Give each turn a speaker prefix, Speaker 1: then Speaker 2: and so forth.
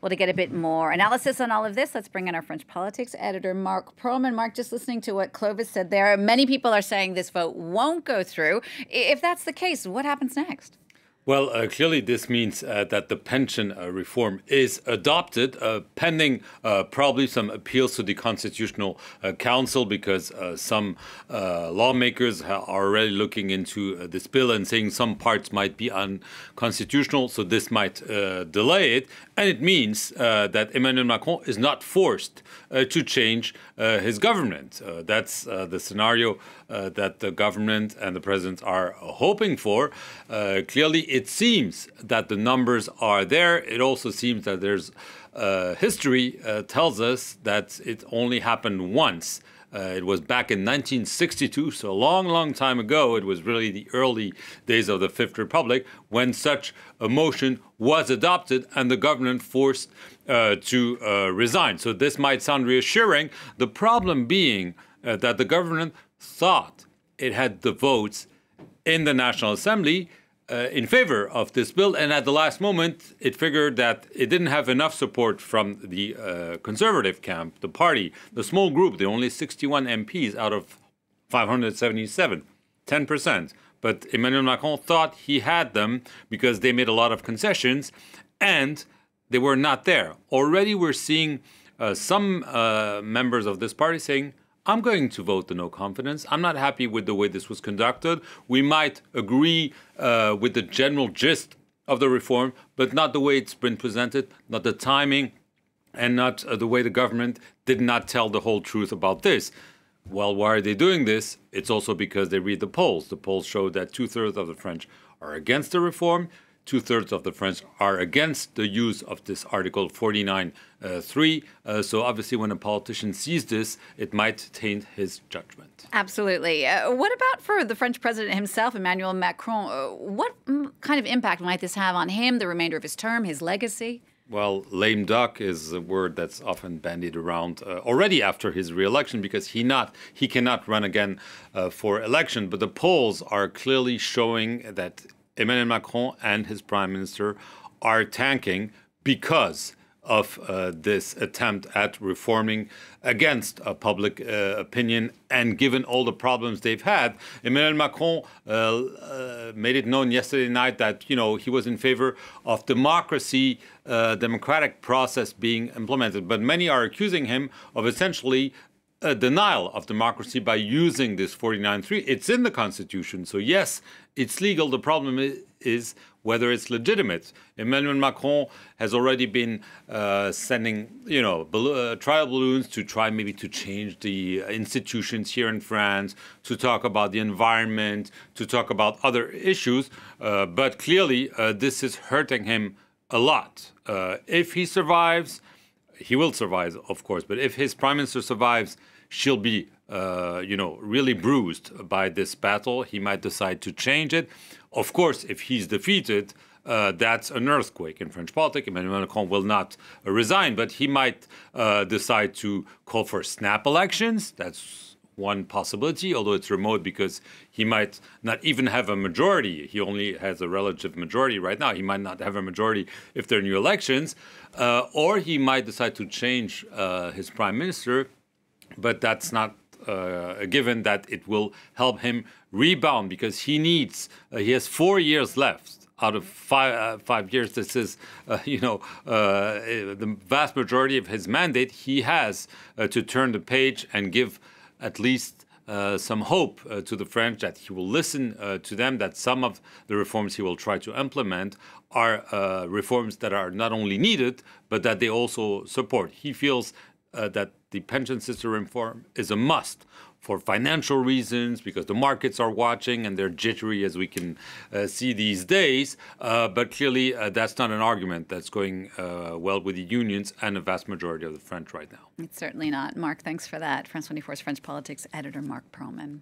Speaker 1: Well, to get a bit more analysis on all of this, let's bring in our French politics editor, Marc Perelman. Marc, just listening to what Clovis said there, many people are saying this vote won't go through. If that's the case, what happens next?
Speaker 2: Well, clearly this means that the pension reform is adopted, pending probably some appeals to the Constitutional Council, because some lawmakers are already looking into this bill and saying some parts might be unconstitutional, so this might delay it. And it means that Emmanuel Macron is not forced to change his government. That's the scenario that the government and the president are hoping for. Clearly, it seems that the numbers are there. It also seems that there's history tells us that it only happened once. It was back in 1962, so a long, long time ago. It was really the early days of the Fifth Republic when such a motion was adopted and the government forced to resign. So this might sound reassuring. The problem being that the government thought it had the votes in the National Assembly in favor of this bill, and at the last moment it figured that it didn't have enough support from the conservative camp, the party, the small group, the only 61 MPs out of 577, 10%. But Emmanuel Macron thought he had them because they made a lot of concessions, and they were not there. Already we're seeing some members of this party saying, I'm going to vote the no confidence. I'm not happy with the way this was conducted. We might agree with the general gist of the reform, but not the way it's been presented, not the timing, and not the way the government did not tell the whole truth about this. Well, why are they doing this? It's also because they read the polls. The polls show that 2/3 of the French are against the reform. 2/3 of the French are against the use of this Article 49.3. So obviously when a politician sees this, it might taint his judgment.
Speaker 1: Absolutely. What about for the French president himself, Emmanuel Macron? What kind of impact might this have on him, the remainder of his term, his legacy?
Speaker 2: Well, lame duck is a word that's often bandied around already after his re-election, because he cannot run again for election. But the polls are clearly showing that Emmanuel Macron and his prime minister are tanking because of this attempt at reforming against public opinion. And given all the problems they've had, Emmanuel Macron made it known yesterday night that, he was in favor of democracy, democratic process being implemented. But many are accusing him of essentially a denial of democracy by using this 49.3. It's in the Constitution, so yes, it's legal. The problem is whether it's legitimate. Emmanuel Macron has already been sending, trial balloons to try maybe to change the institutions here in France, to talk about the environment, to talk about other issues. But clearly, this is hurting him a lot. If he survives, he will survive, of course. But if his prime minister survives, she'll be, really bruised by this battle. He might decide to change it. Of course, if he's defeated, that's an earthquake in French politics. Emmanuel Macron will not resign, but he might decide to call for snap elections. That's one possibility, although it's remote because he might not even have a majority. He only has a relative majority right now. He might not have a majority if there are new elections. Or he might decide to change his prime minister, but that's not a given that it will help him rebound, because he has 4 years left out of 5 years. This is, the vast majority of his mandate. He has to turn the page and give at least some hope to the French that he will listen to them, that some of the reforms he will try to implement are reforms that are not only needed, but that they also support. He feels that the pension system reform is a must for financial reasons, because the markets are watching and they're jittery, as we can see these days. But clearly, that's not an argument that's going well with the unions and a vast majority of the French right now.
Speaker 1: It's certainly not. Marc, thanks for that. France 24's French politics editor, Marc Perelman.